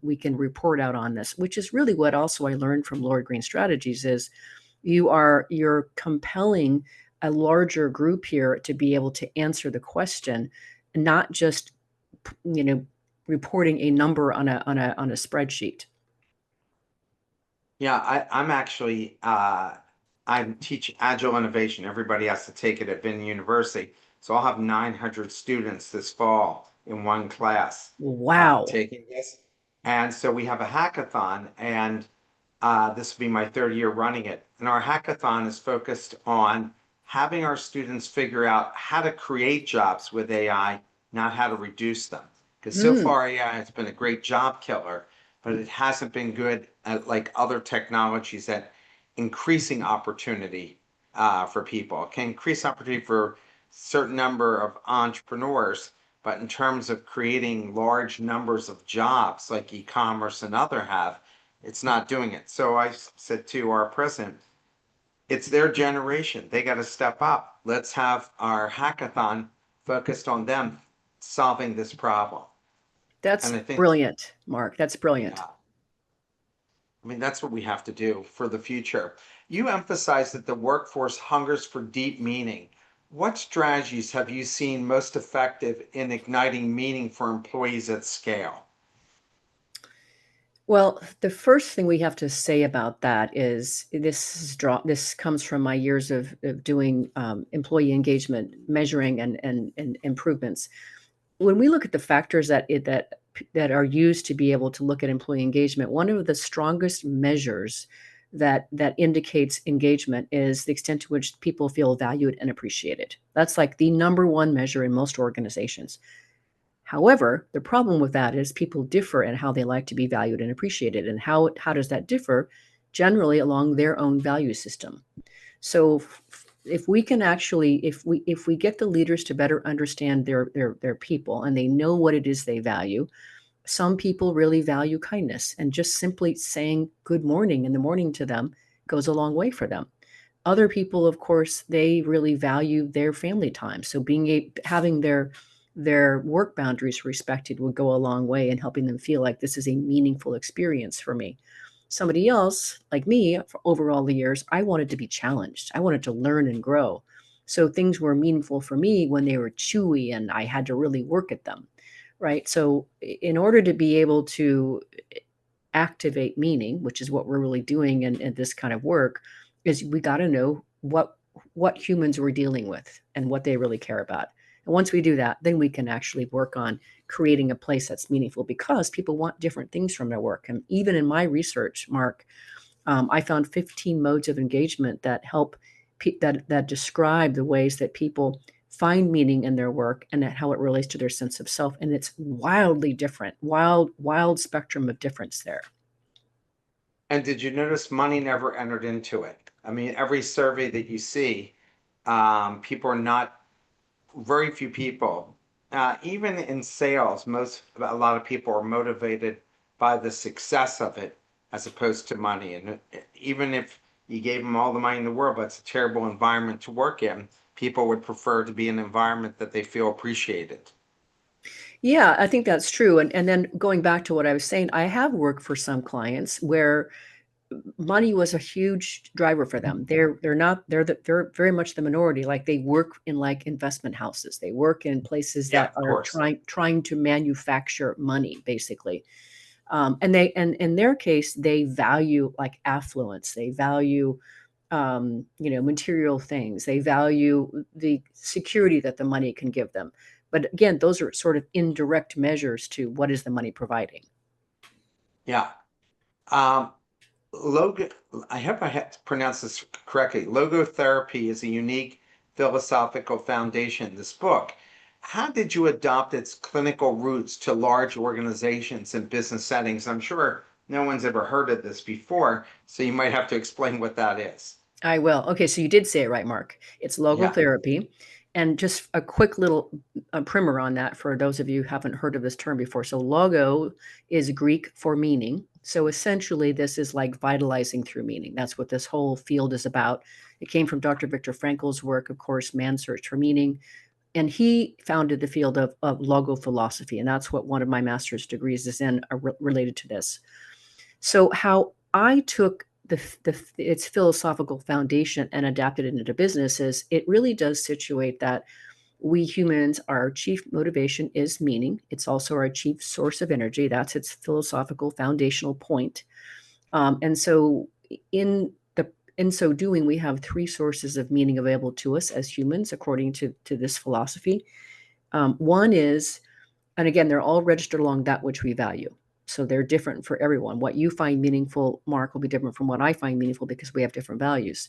report out on this, which is really what also I learned from Lord Green Strategies is You're compelling a larger group here to be able to answer the question, not just, you know, reporting a number on a spreadsheet. Yeah, I'm actually I'm teaching Agile Innovation. Everybody has to take it at Vinny University. So I'll have 900 students this fall in one class Wow. taking this. And so we have a hackathon, and this will be my third year running it. And our hackathon is focused on having our students figure out how to create jobs with AI, not how to reduce them. Because so Mm, far, AI has been a great job killer, but it hasn't been good at like other technologies at increasing opportunity for people. It can increase opportunity for certain number of entrepreneurs, but in terms of creating large numbers of jobs like e-commerce and other have, it's not doing it. So I said to our president, it's their generation. They got to step up. Let's have our hackathon focused on them solving this problem. that's And I think, brilliant, Mark. That's brilliant. yeah, I mean, that's what we have to do for the future. You emphasize that the workforce hungers for deep meaning. What strategies have you seen most effective in igniting meaning for employees at scale? Well, the first thing we have to say about that is this comes from my years of doing employee engagement measuring and improvements. When we look at the factors that are used to be able to look at employee engagement, one of the strongest measures that indicates engagement is the extent to which people feel valued and appreciated. That's like the number one measure in most organizations. However, the problem with that is people differ in how they like to be valued and appreciated. And how does that differ? Generally along their own value system. So if we can actually, if we get the leaders to better understand their people and they know what it is they value, some people really value kindness, and just simply saying good morning in the morning to them goes a long way for them. Other people, of course, they really value their family time. So having their work boundaries respected would go a long way in helping them feel like this is a meaningful experience for me. Somebody else, like me, for over all the years, I wanted to be challenged. I wanted to learn and grow. So things were meaningful for me when they were chewy and I had to really work at them. Right. So in order to be able to activate meaning, which is what we're really doing in this kind of work, is we got to know what humans we're dealing with and what they really care about. And once we do that, then we can actually work on creating a place that's meaningful because people want different things from their work. And even in my research, Mark, I found 15 modes of engagement that help that describe the ways that people find meaning in their work and how it relates to their sense of self. And it's wildly different, wild spectrum of difference there. And did you notice money never entered into it? I mean, every survey that you see, people are not, very few people, even in sales, a lot of people are motivated by the success of it as opposed to money. And even if you gave them all the money in the world, but it's a terrible environment to work in, people would prefer to be in an environment that they feel appreciated. Yeah, I think that's true. And then going back to what I was saying, I have worked for some clients where money was a huge driver for them. They're very much the minority. Like they work in like investment houses. They work in places Yeah, that of are course. trying to manufacture money, basically. And in their case, they value like affluence. They value material things. They value the security that the money can give them. But again, those are sort of indirect measures to what is the money providing. Yeah. Um, Logo, I hope I had pronounced this correctly. Logotherapy is a unique philosophical foundation in this book. How did you adopt its clinical roots to large organizations and business settings? I'm sure no one's ever heard of this before, so you might have to explain what that is. I will. Okay, so you did say it right, Mark. It's Yeah. logotherapy. And just a quick little primer on that for those of you who haven't heard of this term before. So, logo is Greek for meaning. So, essentially, this is like vitalizing through meaning. That's what this whole field is about. It came from Dr. Viktor Frankl's work, of course, Man's Search for Meaning. And he founded the field of logo philosophy. And that's what one of my master's degrees is in related to this. So, how I took its philosophical foundation and adapted it into business is it really does situate that we humans, our chief motivation is meaning. It's also our chief source of energy. That's its philosophical foundational point. And so in in so doing, we have three sources of meaning available to us as humans, according to this philosophy. One is, and again, they're all registered along that which we value. So they're different for everyone. What you find meaningful, Mark, will be different from what I find meaningful because we have different values.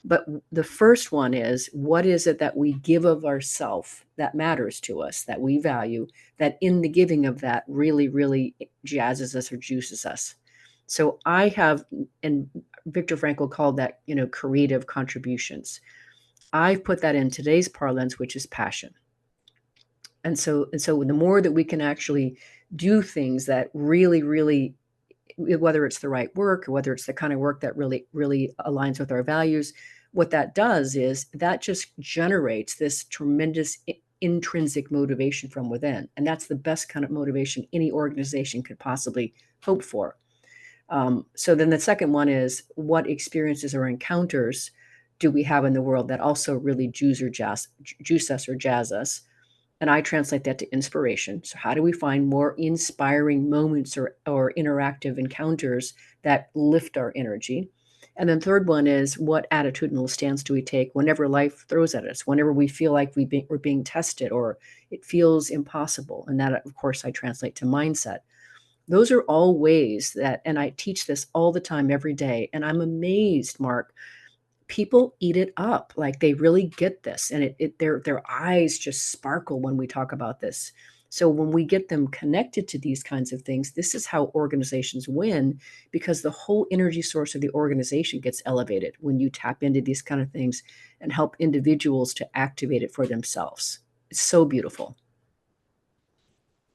But the first one is, what is it that we give of ourself that matters to us, that we value, that in the giving of that really, really jazzes us or juices us? So I have, and Viktor Frankl called that, creative contributions. I've put that in today's parlance, which is passion. And so the more that we can actually do things that really, really, whether it's the right work or whether it's the kind of work that really, really aligns with our values, what that does is that just generates this tremendous intrinsic motivation from within. And that's the best kind of motivation any organization could possibly hope for. So then the second one is, what experiences or encounters do we have in the world that also really juice us or jazz us? And I translate that to inspiration. So how do we find more inspiring moments or interactive encounters that lift our energy? And then third one is, what attitudinal stance do we take whenever life throws at us, whenever we feel like we're being tested or it feels impossible? And that, of course, I translate to mindset. Those are all ways that, and I teach this all the time, every day. And I'm amazed, Mark, people eat it up. Like, they really get this, and their eyes just sparkle when we talk about this. So when we get them connected to these kinds of things, this is how organizations win, because the whole energy source of the organization gets elevated when you tap into these kind of things and help individuals to activate it for themselves. It's so beautiful.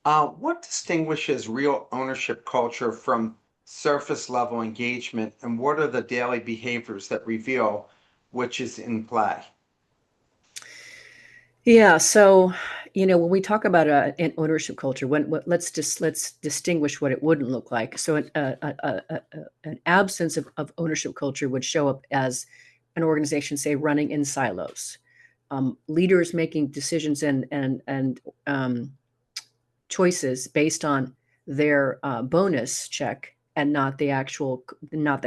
What distinguishes real ownership culture from surface level engagement, and what are the daily behaviors that reveal which is in play? Yeah. So, when we talk about an ownership culture, let's distinguish what it wouldn't look like. So, an absence of ownership culture would show up as an organization, say, running in silos, leaders making decisions and choices based on their bonus check and not the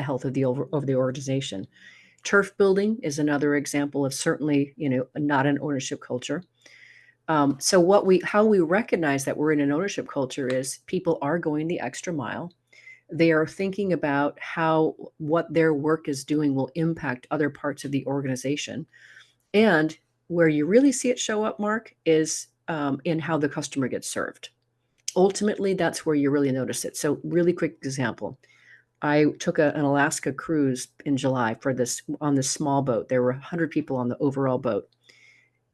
health of the organization. Turf building is another example of, certainly, not an ownership culture. So how we recognize that we're in an ownership culture is, people are going the extra mile. They are thinking about how what their work is doing will impact other parts of the organization. And where you really see it show up, Mark, is in how the customer gets served. Ultimately, that's where you really notice it. So, really quick example. I took an Alaska cruise in July on this small boat. There were 100 people on the overall boat.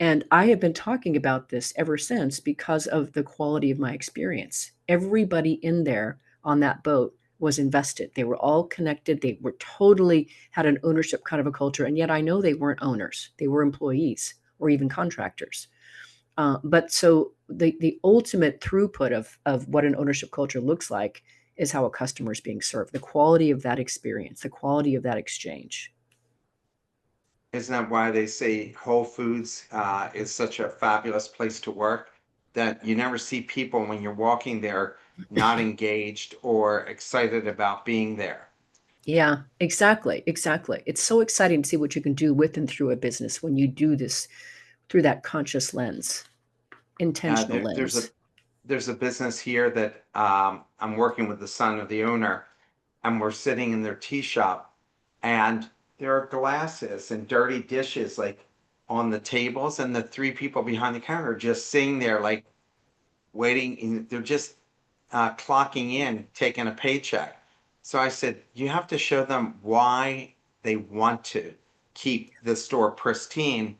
And I have been talking about this ever since because of the quality of my experience. Everybody in there on that boat was invested. They were all connected. They were totally had an ownership kind of a culture. And yet I know they weren't owners. They were employees or even contractors. But so the ultimate throughput of what an ownership culture looks like is how a customer is being served, the quality of that experience, the quality of that exchange. Isn't that why they say Whole Foods is such a fabulous place to work? That you never see people when you're walking there not engaged or excited about being there. Yeah, exactly, exactly. It's so exciting to see what you can do with and through a business when you do this through that conscious lens, intentional There, there's a lens. there's a business here that I'm working with the son of the owner, and we're sitting in their tea shop, and there are glasses and dirty dishes like on the tables, and the three people behind the counter are just sitting there like waiting. And they're just clocking in, taking a paycheck. So I said, you have to show them why they want to keep the store pristine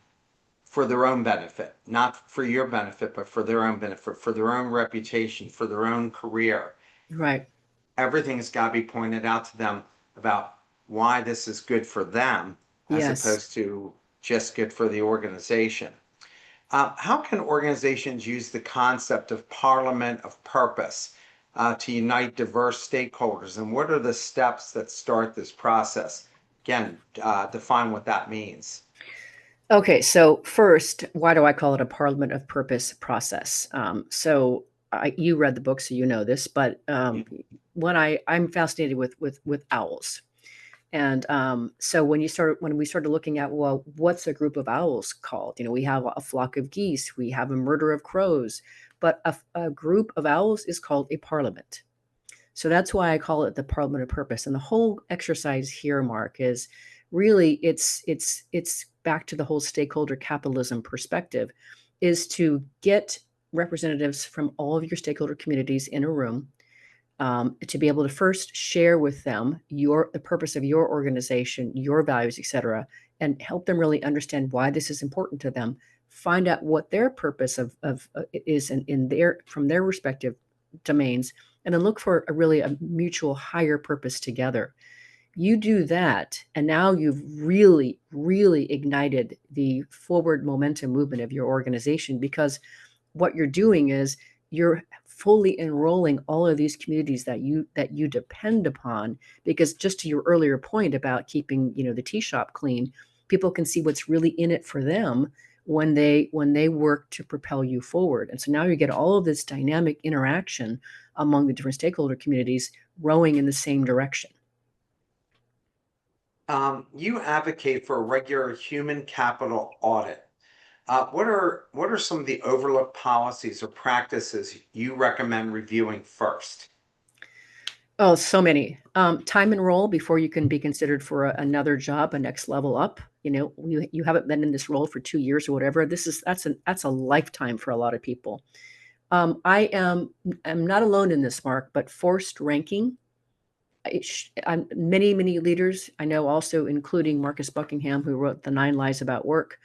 for their own benefit, not for your benefit, but for their own benefit, for their own reputation, for their own career. Right. Everything's got to be pointed out to them about why this is good for them as Yes. opposed to just good for the organization. How can organizations use the concept of parliament of purpose to unite diverse stakeholders? And what are the steps that start this process? Again, define what that means. Okay, so first, why do I call it a Parliament of Purpose process? You read the book, so you know this, but when I'm fascinated with owls, and so when we started looking at, well, what's a group of owls called? You know, we have a flock of geese, we have a murder of crows, but a group of owls is called a parliament. So that's why I call it the Parliament of Purpose. And the whole exercise here, Mark, is really it's back to the whole stakeholder capitalism perspective, is to get representatives from all of your stakeholder communities in a room, to be able to first share with them the purpose of your organization, your values, et cetera, and help them really understand why this is important to them. Find out what their purpose of is in their from their respective domains, and then look for a mutual higher purpose together. You do that, and now you've really, really ignited the forward momentum movement of your organization, because what you're doing is you're fully enrolling all of these communities that you depend upon, because just to your earlier point about keeping, the tea shop clean, people can see what's really in it for them when they work to propel you forward. And so now you get all of this dynamic interaction among the different stakeholder communities rowing in the same direction. You advocate for a regular human capital audit. What are some of the overlooked policies or practices you recommend reviewing first? Oh, so many. Time and role before you can be considered for another job, a next level up. You haven't been in this role for 2 years or whatever. That's a lifetime for a lot of people. I'm not alone in this, Mark, but forced ranking. Many leaders I know, also including Marcus Buckingham, who wrote The 9 Lies About Work,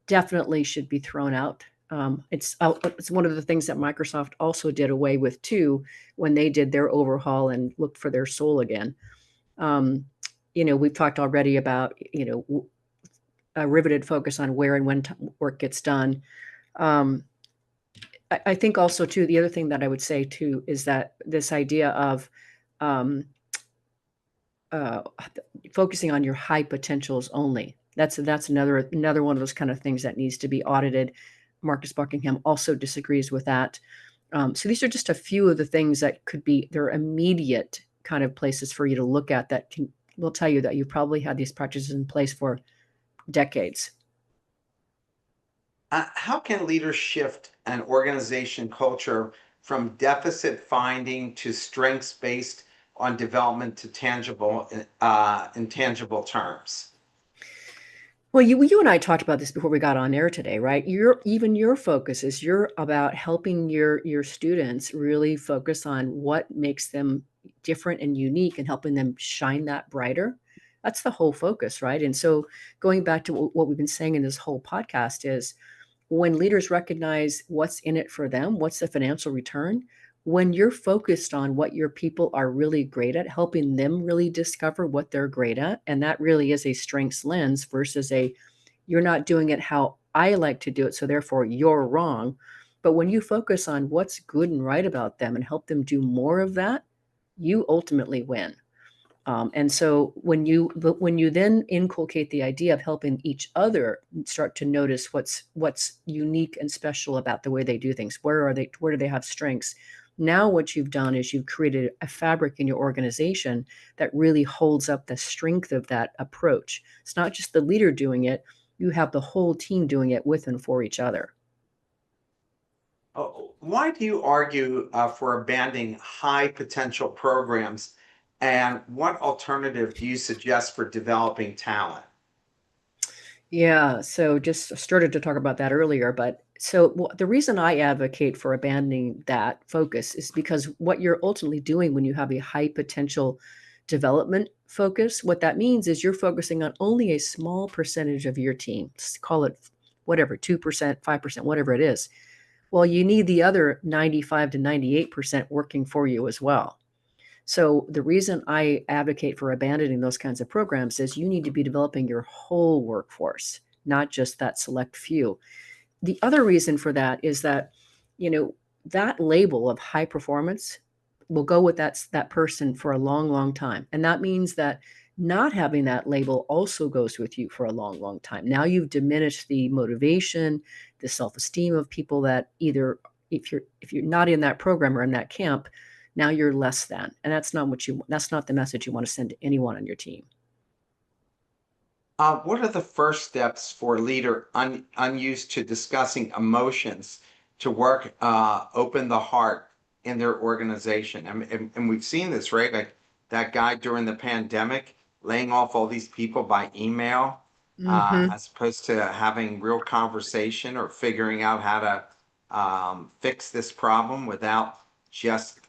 definitely should be thrown out. It's one of the things that Microsoft also did away with too, when they did their overhaul and looked for their soul again. Um, we've talked already about a riveted focus on where and when work gets done. Um, I think also too, the other thing that I would say too is that this idea of um, uh, focusing on your high potentials only. That's another one of those kind of things that needs to be audited. Marcus Buckingham also disagrees with that. So these are just a few of the things that could be, they're immediate kind of places for you to look at that will tell you that you probably had these practices in place for decades. How can leaders shift an organization culture from deficit finding to strengths based on development to intangible terms? Well, you and I talked about this before we got on air today, right? Your focus is you're about helping your students really focus on what makes them different and unique and helping them shine that brighter. That's the whole focus, right? And so going back to what we've been saying in this whole podcast is, when leaders recognize what's in it for them, what's the financial return, when you're focused on what your people are really great at, helping them really discover what they're great at, and that really is a strengths lens versus you're not doing it how I like to do it, so therefore you're wrong. But when you focus on what's good and right about them and help them do more of that, you ultimately win. And so when you then inculcate the idea of helping each other start to notice what's unique and special about the way they do things, where do they have strengths? Now what you've done is you've created a fabric in your organization that really holds up the strength of that approach. It's not just the leader doing it, you have the whole team doing it with and for each other. Why do you argue for abandoning high potential programs? And what alternative do you suggest for developing talent? Yeah, so just started to talk about that earlier, but the reason I advocate for abandoning that focus is because what you're ultimately doing when you have a high potential development focus, what that means is you're focusing on only a small percentage of your team. Call it whatever, 2%, 5%, whatever it is. Well, you need the other 95 to 98% working for you as well. So the reason I advocate for abandoning those kinds of programs is you need to be developing your whole workforce, not just that select few. The other reason for that is that, you know, that label of high performance will go with that person for a long, long time. And that means that not having that label also goes with you for a long, long time. Now you've diminished the motivation, the self-esteem of people that either if you're not in that program or in that camp, now you're less than. And that's not the message you want to send to anyone on your team. What are the first steps for a leader unused to discussing emotions to work open the heart in their organization? And we've seen this, right? Like that guy during the pandemic laying off all these people by email, Mm-hmm. as opposed to having real conversation or figuring out how to fix this problem without just,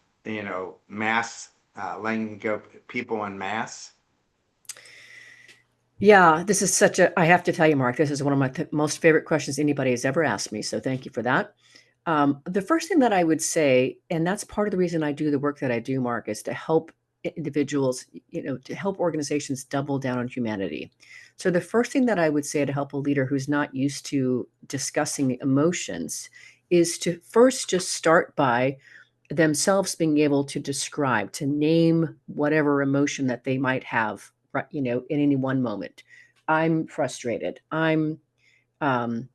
mass letting go people en masse. Yeah, this is such a, I have to tell you, Mark, this is one of my most favorite questions anybody has ever asked me. So thank you for that. The first thing that I would say, and that's part of the reason I do the work that I do, Mark, is to help individuals, to help organizations double down on humanity. So the first thing that I would say to help a leader who's not used to discussing emotions is to first just start by themselves being able to describe, to name whatever emotion that they might have, right, in any one moment. I'm frustrated. Um, I'm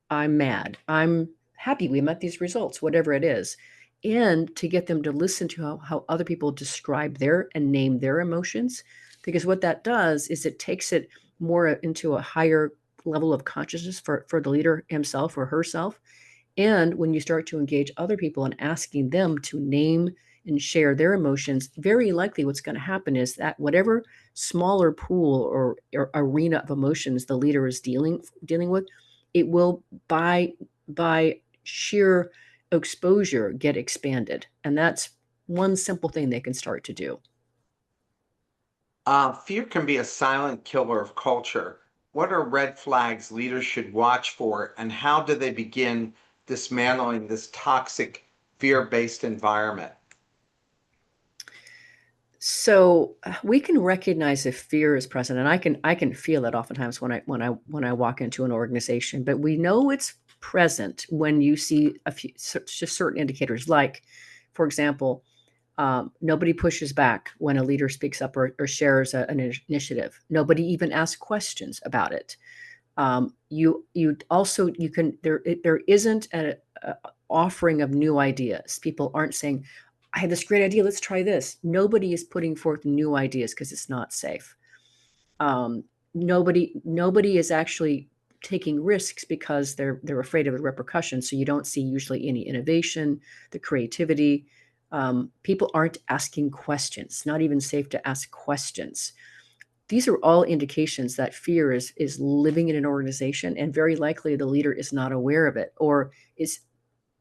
mad. I'm happy we met these results, whatever it is. And to get them to listen to how other people describe their and name their emotions. Because what that does is it takes it more into a higher level of consciousness for the leader himself or herself. And when you start to engage other people and asking them to name and share their emotions, very likely what's going to happen is that whatever smaller pool or arena of emotions the leader is dealing with, it will by sheer exposure get expanded. And that's one simple thing they can start to do. Fear can be a silent killer of culture. What are red flags leaders should watch for, and how do they begin dismantling this toxic fear-based environment? So we can recognize if fear is present, and I can feel it oftentimes when I walk into an organization. But we know it's present when you see a few just certain indicators, like, for example, nobody pushes back when a leader speaks up or shares an initiative. Nobody even asks questions about it. You also you can there isn't a offering of new ideas. People aren't saying, "I had this great idea. Let's try this." Nobody is putting forth new ideas because it's not safe. Nobody is actually taking risks because they're afraid of the repercussions. So you don't see usually any innovation, the creativity. People aren't asking questions. It's not even safe to ask questions. These are all indications that fear is living in an organization, and very likely the leader is not aware of it, or is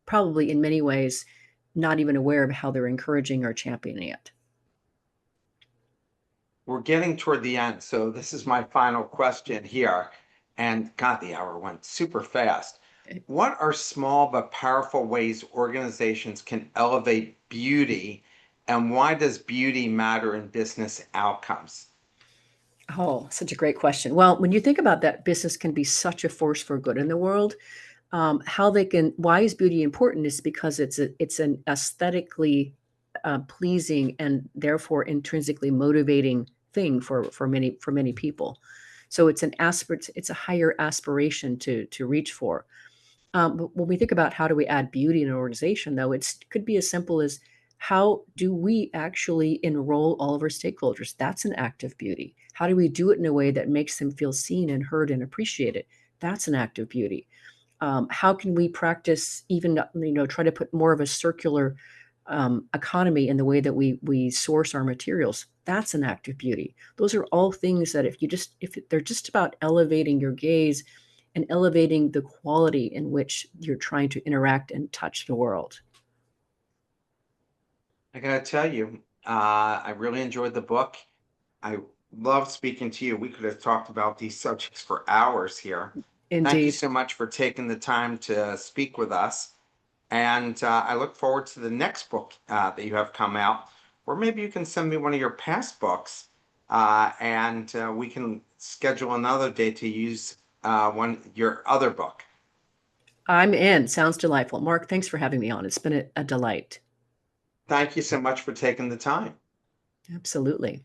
probably in many ways not even aware of how they're encouraging or championing it. We're getting toward the end, so this is my final question here. And God, the hour went super fast. What are small but powerful ways organizations can elevate beauty, and why does beauty matter in business outcomes? Oh, such a great question. Well, when you think about that, business can be such a force for good in the world. How they can, why is beauty important is because it's an aesthetically pleasing and therefore intrinsically motivating thing for many people. So it's a higher aspiration to reach for. But when we think about how do we add beauty in an organization, though, it could be as simple as how do we actually enroll all of our stakeholders? That's an act of beauty. How do we do it in a way that makes them feel seen and heard and appreciated? That's an act of beauty. How can we practice even, try to put more of a circular economy in the way that we source our materials? That's an act of beauty. Those are all things that if they're just about elevating your gaze and elevating the quality in which you're trying to interact and touch the world. I gotta tell you, I really enjoyed the book. I love speaking to you. We could have talked about these subjects for hours here. Thank you Indeed. so much for taking the time to speak with us. And I look forward to the next book that you have come out, or maybe you can send me one of your past books, and we can schedule another day to use one your other book. I'm in. Sounds delightful. Mark, thanks for having me on. It's been a delight. Thank you so much for taking the time. Absolutely.